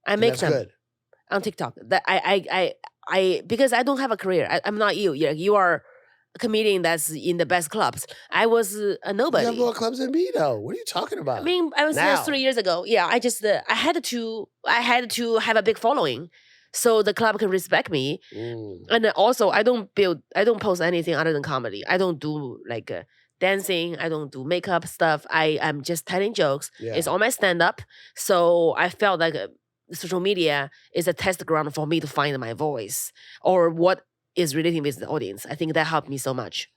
I make them good. on TikTok. That I because I don't have a career. I'm not you. You are a comedian that's in the best clubs. I was a nobody. You have more clubs than me, though. What are you talking about? I mean, I was there 3 years ago. Yeah, I just I had to have a big following, so the club can respect me. And also, I don't post anything other than comedy. I don't do like dancing. I don't do makeup stuff. I am just telling jokes. Yeah. It's on my stand up. So I felt like social media is a test ground for me to find my voice or what is relating with the audience. I think that helped me so much.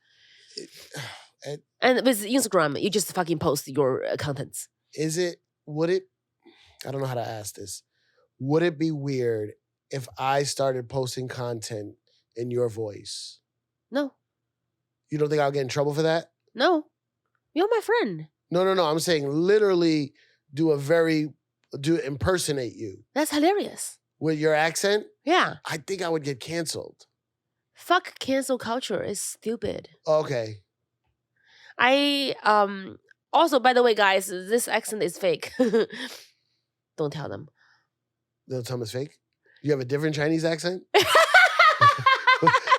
And with Instagram, you just fucking post your contents. Would it, I don't know how to ask this. Would it be weird if I started posting content in your voice? No. You don't think I'll get in trouble for that? No. You're my friend. No. I'm saying literally impersonate you. That's hilarious. With your accent? Yeah. I think I would get canceled. Fuck cancel culture is stupid. Okay. I also, by the way, guys, this accent is fake. Don't tell them. Don't tell them it's fake? You have a different Chinese accent?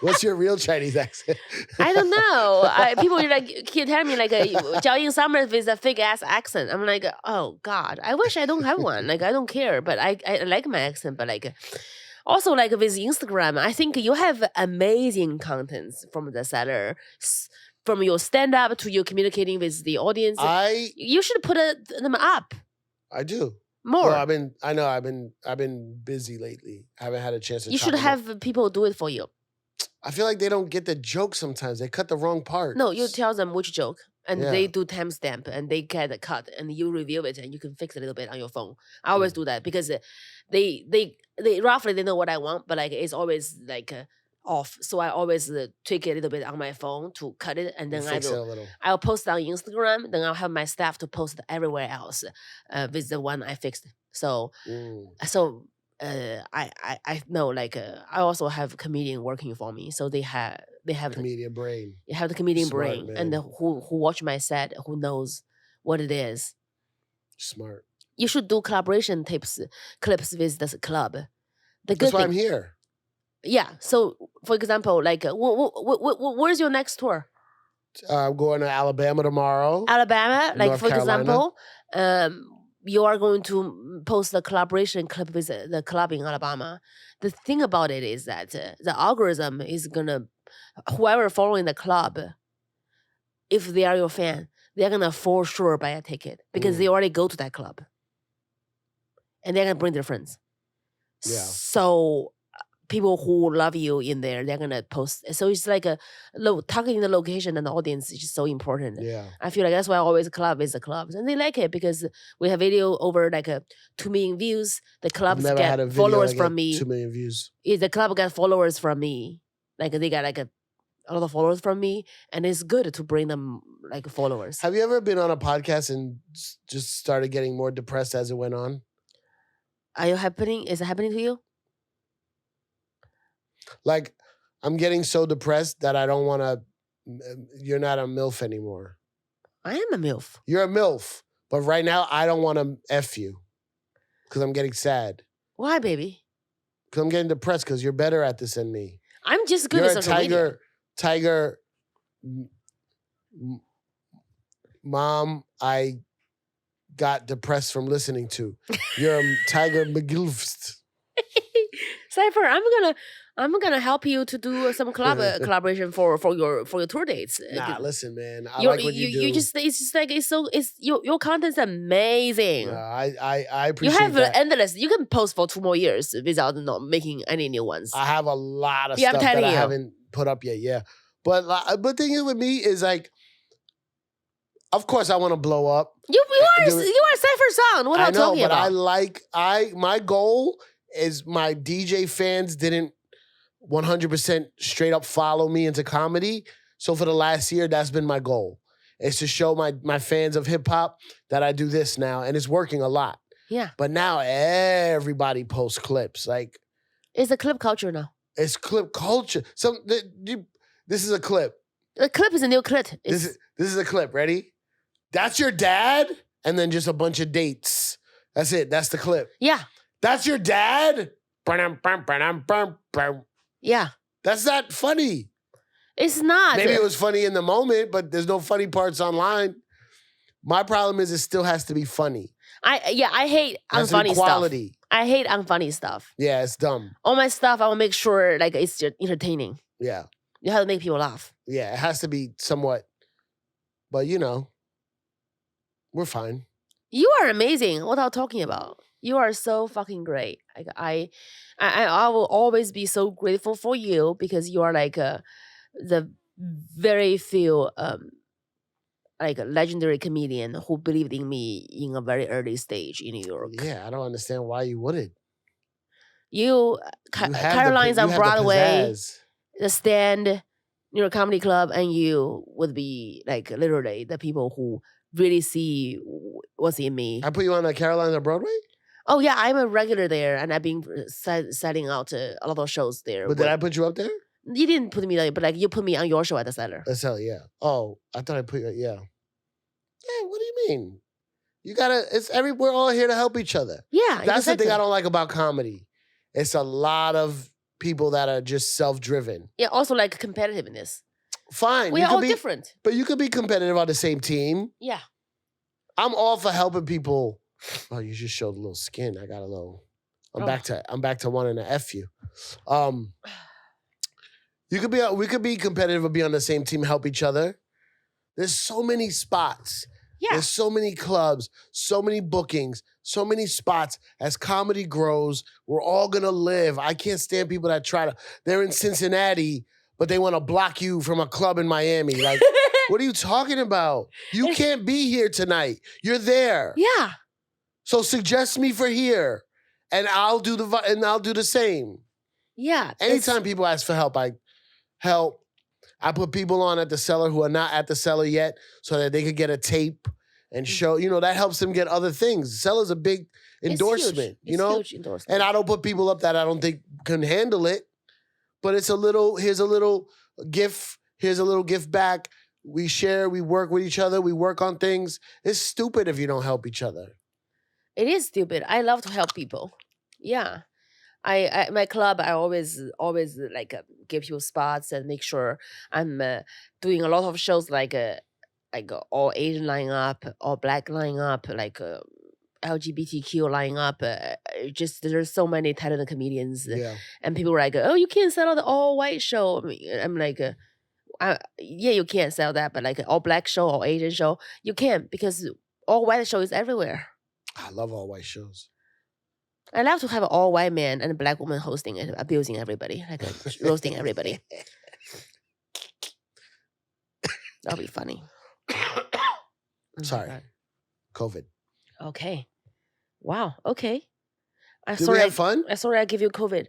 What's your real Chinese accent? I don't know. People keep telling me Jiaoying Summers with a fake ass accent. I'm like, oh God, I wish I don't have one. I don't care, but I like my accent. But also with Instagram, I think you have amazing contents from the seller, from your stand up to you communicating with the audience. You should put them up. I do. More. Well, I've been busy lately. I haven't had a chance to. You should have people do it for you. I feel like they don't get the joke sometimes. They cut the wrong part. No, you tell them which joke And Yeah. they do timestamp and they get a cut and you review it and you can fix a little bit on your phone. I always do that because they roughly they know what I want, but like it's always like off. So I always tweak it a little bit on my phone to cut it, and then Fix it a little. I'll post it on Instagram. Then I'll have my staff to post it everywhere else with the one I fixed. So I know like I also have a comedian working for me, so they have Comedian brain. you have the comedian Smart, brain man. and who watch my set, who knows what it is. Smart. You should do collaboration clips with the club. The good That's why thing, I'm here. yeah. So for example, like where's your next tour? I'm going to Alabama tomorrow. Alabama, like North for Carolina. example, you are going to post the collaboration clip with the club in Alabama. The thing about it is that the algorithm is gonna, whoever following the club, if they are your fan, they're gonna for sure buy a ticket because they already go to that club, and they're gonna bring their friends. Yeah. So people who love you in there, they're gonna post. So it's like targeting the location and the audience is just so important. Yeah. I feel like that's why always club is the clubs, and they like it because we have video over like 2 million views. The clubs Never had a get video followers that from get me. 2 million views. The club got followers from me. Like they got like a lot of followers from me, and it's good to bring them like followers. Have you ever been on a podcast and just started getting more depressed as it went on? Are you happening? Is it happening to you? Like, I'm getting so depressed that I don't want to. You're not a MILF anymore. I am a MILF. You're a MILF, but right now I don't want to F you because I'm getting sad. Why, baby? Because I'm getting depressed because you're better at this than me. I'm just good You're at a social media. tiger. Mom, I got depressed from listening to. You're a tiger McGilfst. Cipha, I'm gonna help you to do some collaboration for your tour dates. Nah, listen, man. I You're- like what you do. You just it's just like it's your content's amazing. I You appreciate have that. endless. You can post for 2 more years without not making any new ones. I have a lot of Yeah, I'm stuff that telling I you. haven't put up yet. Yeah, but the thing is with me is like, of course I want to blow up. You are do it- Cipha's son. What I I'm know, talking but about. my goal is my DJ fans didn't 100% straight up follow me into comedy. So for the last year, that's been my goal. Is to show my fans of hip hop that I do this now, and it's working a lot. Yeah, But now everybody posts clips. Like, it's a clip culture now. it's clip culture. This is a clip. The clip is a new clip. This is a clip. Ready? That's your dad, and then just a bunch of dates. That's it. That's the clip. Yeah, That's your dad. yeah. That's not funny. It's not. Maybe it was funny in the moment, but there's no funny parts online. My problem is it still has to be funny. I hate Has to be unfunny stuff. quality. I hate unfunny stuff. Yeah, it's dumb. All my stuff, I will make sure like it's just entertaining. Yeah. You have to make people laugh. Yeah, it has to be somewhat. But we're fine. You are amazing. What I'm talking about. You are so fucking great. Like I will always be so grateful for you because you are like the very few like a legendary comedian who believed in me in a very early stage in New York. Yeah, I don't understand why you wouldn't. You, You have Caroline's you on have the Broadway, pizzazz. the Stand, New York Comedy Club, and you would be like literally the people who really see what's in me. I put you on the Carolina Broadway? Oh yeah, I'm a regular there, and I've been selling out a lot of shows there. But did I put you up there? You didn't put me there, but like you put me on your show at the Cellar. That's hell, yeah. Oh, I thought I put you, yeah. Yeah, what do you mean? We're all here to help each other. Yeah, That's the thing exactly. I don't like about comedy. It's a lot of people that are just self-driven. Yeah, also like competitiveness. Fine. We you are could all be, different. But you could be competitive on the same team. Yeah. I'm all for helping people. Oh, you just showed a little skin. I got a little. I'm Oh. back to wanting to F you. We could be competitive and be on the same team, help each other. There's so many spots. Yeah. There's so many clubs, so many bookings, so many spots. As comedy grows, we're all gonna live. I can't stand people that they're in Cincinnati, but they want to block you from a club in Miami. Like, What are you talking about? You can't be here tonight. You're there. Yeah. So suggest me for here, and I'll do the same. Yeah. Anytime people ask for help, I help. I put people on at the cellar who are not at the cellar yet, so that they could get a tape and show. That helps them get other things. Cellar's a big endorsement. It's huge endorsement. And I don't put people up that I don't think can handle it. But here's a little gift. Here's a little gift back. We share, we work with each other, we work on things. It's stupid if you don't help each other. It is stupid. I love to help people. Yeah. I my club, I always like give people spots and make sure I'm doing a lot of shows like all Asian lineup, all Black lineup, like LGBTQ lineup. Just there's so many talented comedians, and people are like, "Oh, you can't sell the all white show." I'm like, "Yeah, you can't sell that, but like all Black show or Asian show, you can because all white show is everywhere." I love all white shows. I love to have an all white man and a Black woman hosting it, abusing everybody, like roasting everybody. That'll be funny. Sorry, COVID. Okay. Wow. Okay. Did we have fun? I'm sorry I give you COVID.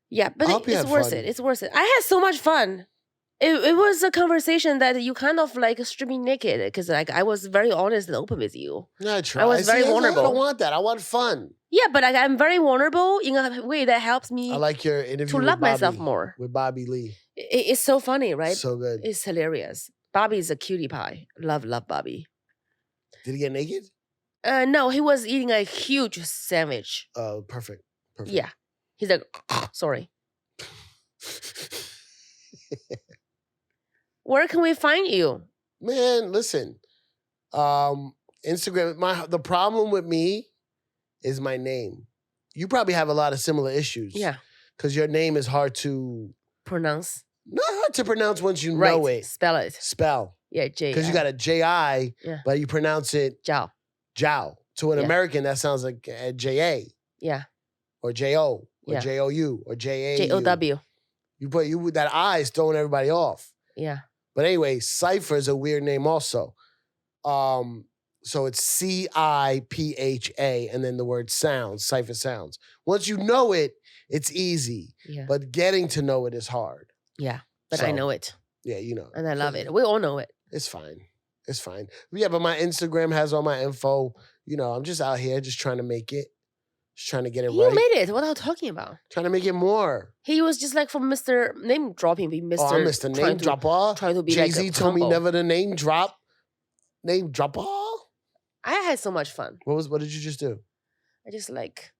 Yeah, but it's worth it. It's worth it. I had so much fun. It was a conversation that you kind of like stripping naked because like I was very honest and open with you. Yeah, I tried. I was very vulnerable. I don't want that. I want fun. Yeah, but like, I'm very vulnerable in a way that helps me. I like your interview to with love Bobby, myself more. with Bobby Lee. It's so funny, right? So good. It's hilarious. Bobby's a cutie pie. Love Bobby. Did he get naked? No, he was eating a huge sandwich. Oh, perfect. Yeah. He's like, sorry. Where can we find you? Man, listen. Instagram. The problem with me is my name. You probably have a lot of similar issues. Yeah. Because your name is hard to pronounce. Not hard to pronounce once you know it. Spell. Yeah, J. Because you got a J-I, but you pronounce it Jiao. Jiao. To an American, that sounds like a J-A. Yeah. Or J-O. Or J-O-U. Or J-A-U. J-O-W. That I is throwing everybody off. Yeah. But anyway, Cipha is a weird name also. So it's C-I-P-H-A and then the word sounds, Cipha sounds. Once you know it, it's easy. Yeah. But getting to know it is hard. Yeah. But I know it. Yeah, you know. And I love it. We all know it. It's fine. It's fine. Yeah, but my Instagram has all my info. I'm just out here just trying to make it. Just trying to get it right. You made it. What are you talking about? Trying to make it more. He was just like from Mr. Name Dropping. Mr. Oh, I'm Mr. Name Dropper. Trying to be Jay-Z like told me never to name drop. Name Dropper. I had so much fun. What did you just do? I just like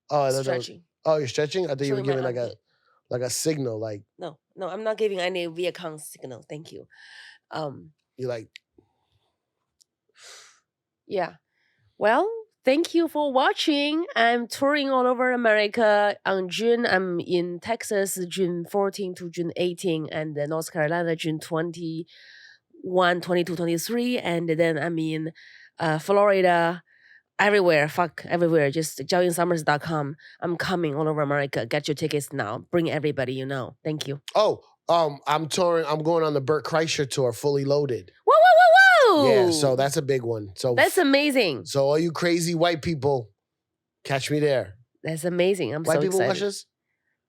stretching. You're stretching? I thought you were giving like a signal. Like No, I'm not giving any Viacom signal. Thank you. You like. Yeah. Well, thank you for watching. I'm touring all over America. On June, I'm in Texas, June 14 to June 18, and then North Carolina, June 21, 22, 23, and then I'm in Florida, everywhere. Everywhere. Just JaoYingSummers.com. I'm coming all over America. Get your tickets now. Bring everybody you know. Thank you. Oh, I'm touring. I'm going on the Burt Kreischer tour, fully loaded. Whoa! Yeah, so that's a big one. So that's amazing. So all you crazy white people, catch me there. That's amazing. I'm white so people excited. Watch us?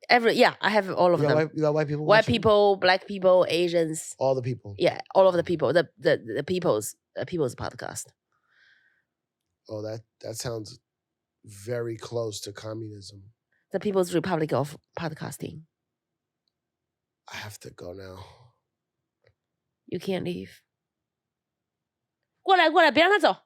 I have all of them. You got white people. White people, Black people, Asians. All the people. Yeah, all of the people. The people's podcast. Oh, that sounds very close to communism. The People's Republic of Podcasting. I have to go now. You can't leave. 过来，别让他走。